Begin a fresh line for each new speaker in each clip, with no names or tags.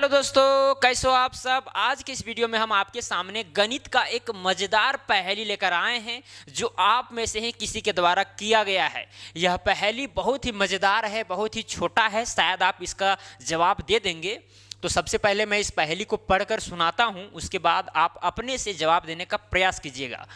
Hello दोस्तों, कैसे हो आप सब। आज के इस वीडियो में हम आपके सामने गणित का एक मज़ेदार पहेली लेकर आए हैं जो आप में से ही किसी के द्वारा किया गया है। यह पहेली बहुत ही मज़ेदार है, बहुत ही छोटा है, शायद आप इसका जवाब दे देंगे। तो सबसे पहले मैं इस पहेली को पढ़कर सुनाता हूं, उसके बाद आप अपने से जवाब देने का प्रयास कीजिएगा।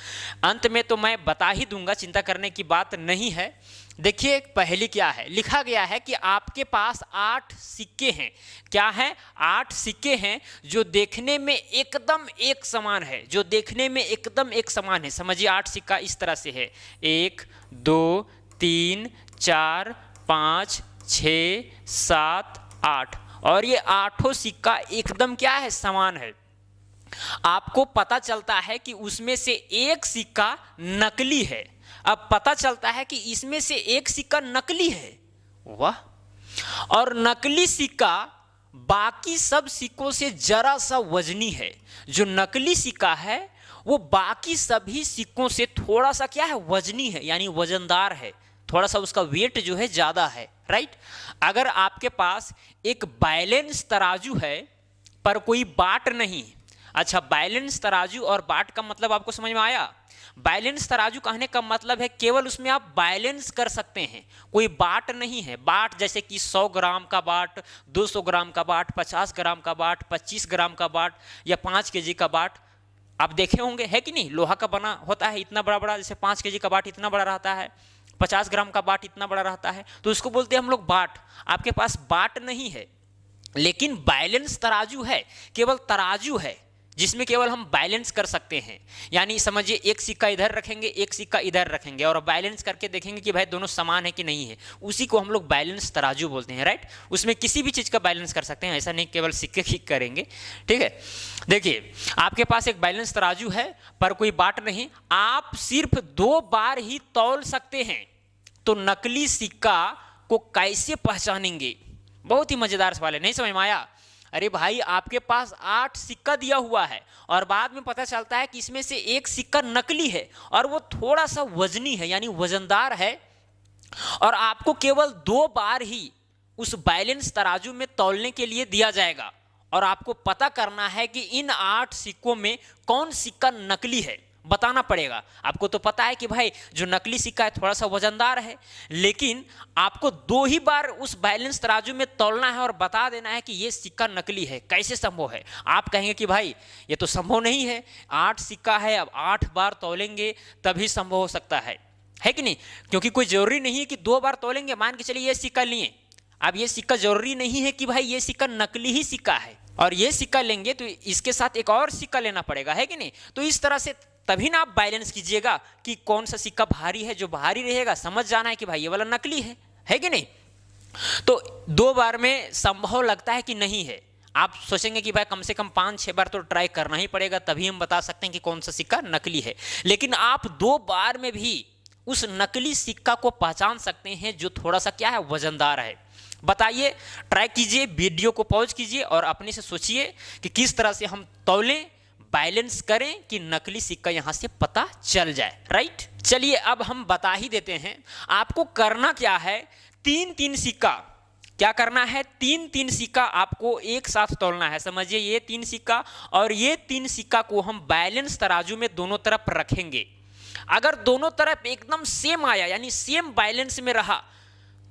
अंत में तो मैं बता ही दूंगा, चिंता करने की बात नहीं है। देखिए पहेली क्या है। लिखा गया है कि आपके पास 8 सिक्के हैं। क्या है? 8 सिक्के हैं जो देखने में एकदम एक समान है, जो देखने में एकदम एक समान है। समझिए 8 सिक्का इस तरह से है, 1 2 3 4 5 6 7 8, और ये 8 सिक्का एकदम क्या है? समान है। आपको पता चलता है कि उसमें से एक सिक्का नकली है। अब पता चलता है कि इसमें से एक सिक्का नकली है। वाह! और नकली सिक्का बाकी सब सिक्कों से जरा सा वजनी है। जो नकली सिक्का है वो बाकी सभी सिक्कों से थोड़ा सा क्या है? वजनी है, यानी वजनदार है। थोड़ा सा उसका वेट जो है ज्यादा है, राइट। अगर आपके पास एक बैलेंस तराजू है पर कोई बाट नहीं। अच्छा, बैलेंस तराजू और बाट का मतलब आपको समझ में आया? बैलेंस तराजू कहने का मतलब है केवल उसमें आप बैलेंस कर सकते हैं, कोई बाट नहीं है। बाट जैसे कि 100 ग्राम का बाट, 200 ग्राम का बाट, 50 ग्राम का बाट, 25 ग्राम का बाट या 5 केजी का बाट आप देखे होंगे, है कि नहीं? लोहा का बना होता है, इतना बड़ा बड़ा, जैसे 5 केजी का बाट इतना बड़ा रहता है, 50 ग्राम का बाट इतना बड़ा रहता है, तो उसको बोलते हैं हम लोग बाट। आपके पास बाट नहीं है लेकिन बैलेंस तराजू है, केवल तराजू है जिसमें केवल हम बैलेंस कर सकते हैं। यानी समझिए एक सिक्का इधर रखेंगे, एक सिक्का इधर रखेंगे और बैलेंस करके देखेंगे कि भाई दोनों समान है कि नहीं है। उसी को हम लोग बैलेंस तराजू बोलते हैं, राइट। उसमें किसी भी चीज़ का बैलेंस कर सकते हैं, ऐसा नहीं केवल सिक्के ही करेंगे, ठीक है। देखिए आपके पास एक बैलेंस तराजू है पर कोई बाट नहीं। आप सिर्फ 2 बार ही तौल सकते हैं, तो नकली सिक्का को कैसे पहचानेंगे? बहुत ही मजेदार सवाल है, नहीं समझ में आया? अरे भाई, आपके पास 8 सिक्का दिया हुआ है और बाद में पता चलता है कि इसमें से एक सिक्का नकली है और वो थोड़ा सा वजनी है, यानी वजनदार है, और आपको केवल 2 बार ही उस बैलेंस तराजू में तौलने के लिए दिया जाएगा और आपको पता करना है कि इन 8 सिक्कों में कौन सिक्का नकली है, बताना पड़ेगा। आपको तो पता है कि भाई जो नकली सिक्का है थोड़ा सा वजनदार है, लेकिन आपको 2 ही बार उस बैलेंस तराजू में तौलना है और बता देना है कि ये सिक्का नकली है। कैसे संभव है? आप कहेंगे कि भाई ये तो संभव नहीं है, 8 सिक्का है, अब 8 बार तौलेंगे तभी संभव हो सकता है कि नहीं? क्योंकि कोई जरूरी नहीं है कि 2 बार तौलेंगे। मान के चलिए ये सिक्का लिए, अब ये सिक्का जरूरी नहीं है कि भाई ये सिक्का नकली ही सिक्का है, और ये सिक्का लेंगे तो इसके साथ एक और सिक्का लेना पड़ेगा, है कि नहीं? तो इस तरह से तभी ना आप बैलेंस कीजिएगा कि कौन सा सिक्का भारी है। जो भारी रहेगा समझ जाना है कि भाई ये वाला नकली है कि नहीं? तो 2 बार में संभव लगता है कि नहीं है। आप सोचेंगे कि भाई कम से कम 5-6 बार तो ट्राई करना ही पड़ेगा, तभी हम बता सकते हैं कि कौन सा सिक्का नकली है। लेकिन आप 2 बार में भी उस नकली सिक्का को पहचान सकते हैं जो थोड़ा सा क्या है? वजनदार है। बताइए, ट्राई कीजिए, वीडियो को पॉज कीजिए और अपने से सोचिए कि किस तरह से हम तौलें, बैलेंस करें कि नकली सिक्का यहां से पता चल जाए, राइट। चलिए अब हम बता ही देते हैं। आपको करना क्या है? 3-3 सिक्का, क्या करना है? 3-3 सिक्का आपको एक साथ तौलना है। समझिए ये 3 सिक्का और ये 3 सिक्का को हम बैलेंस तराजू में दोनों तरफ रखेंगे। अगर दोनों तरफ एकदम सेम आया, यानी सेम बैलेंस में रहा,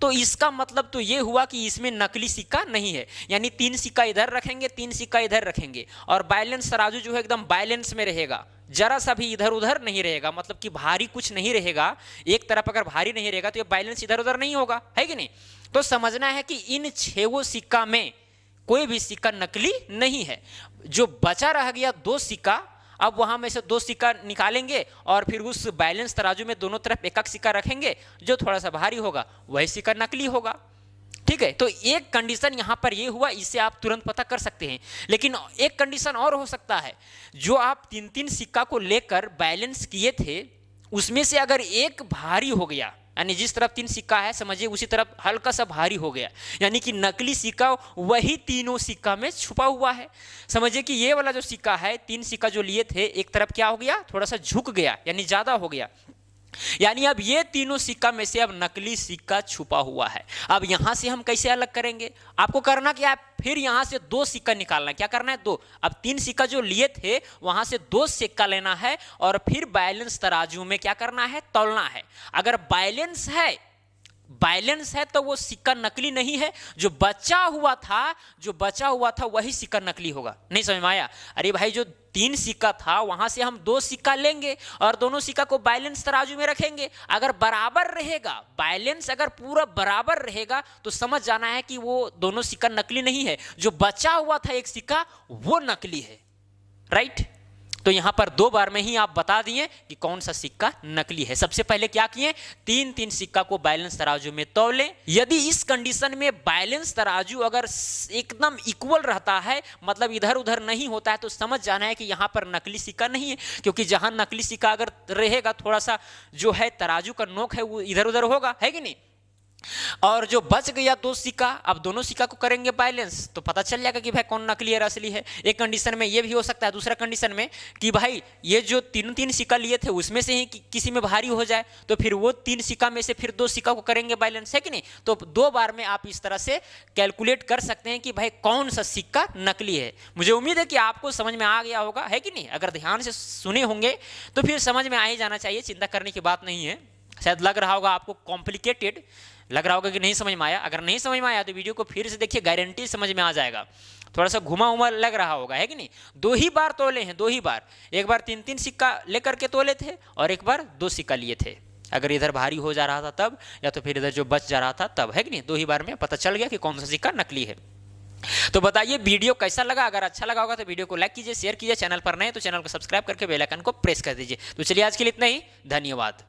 तो इसका मतलब तो ये हुआ कि इसमें नकली सिक्का नहीं है। यानी 3 सिक्का इधर रखेंगे, 3 सिक्का इधर रखेंगे और बैलेंस तराजू जो है एकदम बैलेंस में रहेगा, जरा सा भी इधर उधर नहीं रहेगा, मतलब कि भारी कुछ नहीं रहेगा। एक तरफ अगर भारी नहीं रहेगा तो ये बैलेंस इधर उधर नहीं होगा, है कि नहीं? तो समझना है कि इन 6 सिक्का में कोई भी सिक्का नकली नहीं है। जो बचा रह गया 2 सिक्का, अब वहां में से 2 सिक्का निकालेंगे और फिर उस बैलेंस तराजू में दोनों तरफ एक सिक्का रखेंगे, जो थोड़ा सा भारी होगा वही सिक्का नकली होगा, ठीक है। तो एक कंडीशन यहां पर ये हुआ, इससे आप तुरंत पता कर सकते हैं। लेकिन एक कंडीशन और हो सकता है, जो आप 3-3 सिक्का को लेकर बैलेंस किए थे उसमें से अगर एक भारी हो गया, यानी जिस तरफ 3 सिक्का है समझिए उसी तरफ हल्का सा भारी हो गया, यानी कि नकली सिक्का वही तीनों सिक्का में छुपा हुआ है। समझिए कि ये वाला जो सिक्का है, 3 सिक्का जो लिए थे, एक तरफ क्या हो गया? थोड़ा सा झुक गया, यानी ज्यादा हो गया। यानी अब ये तीनों सिक्का में से अब नकली सिक्का छुपा हुआ है। अब यहां से हम कैसे अलग करेंगे? आपको करना क्या है, फिर यहां से 2 सिक्का निकालना है। क्या करना है? 2। अब 3 सिक्का जो लिए थे वहां से 2 सिक्का लेना है और फिर बैलेंस तराजू में क्या करना है? तौलना है। अगर बैलेंस है तो वो सिक्का नकली नहीं है, जो बचा हुआ था वही सिक्का नकली होगा। नहीं समझ में आया? अरे भाई, जो 3 सिक्का था वहां से हम 2 सिक्का लेंगे और दोनों सिक्का को बैलेंस तराजू में रखेंगे। अगर बराबर रहेगा, बैलेंस अगर पूरा बराबर रहेगा तो समझ जाना है कि वो दोनों सिक्का नकली नहीं है, जो बचा हुआ था एक सिक्का वो नकली है। राइट? तो यहां पर 2 बार में ही आप बता दिए कि कौन सा सिक्का नकली है। सबसे पहले क्या किए? 3-3 सिक्का को बैलेंस तराजू में तौले। यदि इस कंडीशन में बैलेंस तराजू अगर एकदम इक्वल रहता है, मतलब इधर उधर नहीं होता है, तो समझ जाना है कि यहां पर नकली सिक्का नहीं है, क्योंकि जहां नकली सिक्का अगर रहेगा थोड़ा सा जो है तराजू का नोक है वो इधर उधर होगा, है कि नहीं? और जो बच गया 2 सिक्का, अब दोनों सिक्का को करेंगे बैलेंस तो पता चल जाएगा कि भाई कौन नकली है असली है। एक कंडीशन में ये भी हो सकता है, दूसरा कंडीशन में कि भाई ये जो 3 सिक्का लिए थे उसमें से ही किसी में भारी हो जाए, तो फिर वो 3 सिक्का में से फिर 2 सिक्का को करेंगे बैलेंस, है कि नहीं? तो 2 बार में आप इस तरह से कैलकुलेट कर सकते हैं कि भाई कौन सा सिक्का नकली है। मुझे उम्मीद है कि आपको समझ में आ गया होगा, है कि नहीं? अगर ध्यान से सुने होंगे तो फिर समझ में आ ही जाना चाहिए, चिंता करने की बात नहीं है। शायद लग रहा होगा आपको कॉम्प्लिकेटेड, लग रहा होगा कि नहीं समझ में आया। अगर नहीं समझ में आया तो वीडियो को फिर से देखिए, गारंटी समझ में आ जाएगा। थोड़ा सा घुमा उमा लग रहा होगा, है कि नहीं? 2 ही बार तोले हैं, 2 ही बार। एक बार 3-3 सिक्का लेकर के तोले थे और एक बार 2 सिक्का लिए थे। अगर इधर भारी हो जा रहा था तब, या तो फिर इधर जो बच जा रहा था तब, है कि नहीं? 2 ही बार में पता चल गया कि कौन सा सिक्का नकली है। तो बताइए वीडियो कैसा लगा? अगर अच्छा लगा होगा तो वीडियो को लाइक कीजिए, शेयर कीजिए, चैनल पर नए तो चैनल को सब्सक्राइब करके बेल आइकन को प्रेस कर दीजिए। तो चलिए आज के लिए इतना ही, धन्यवाद।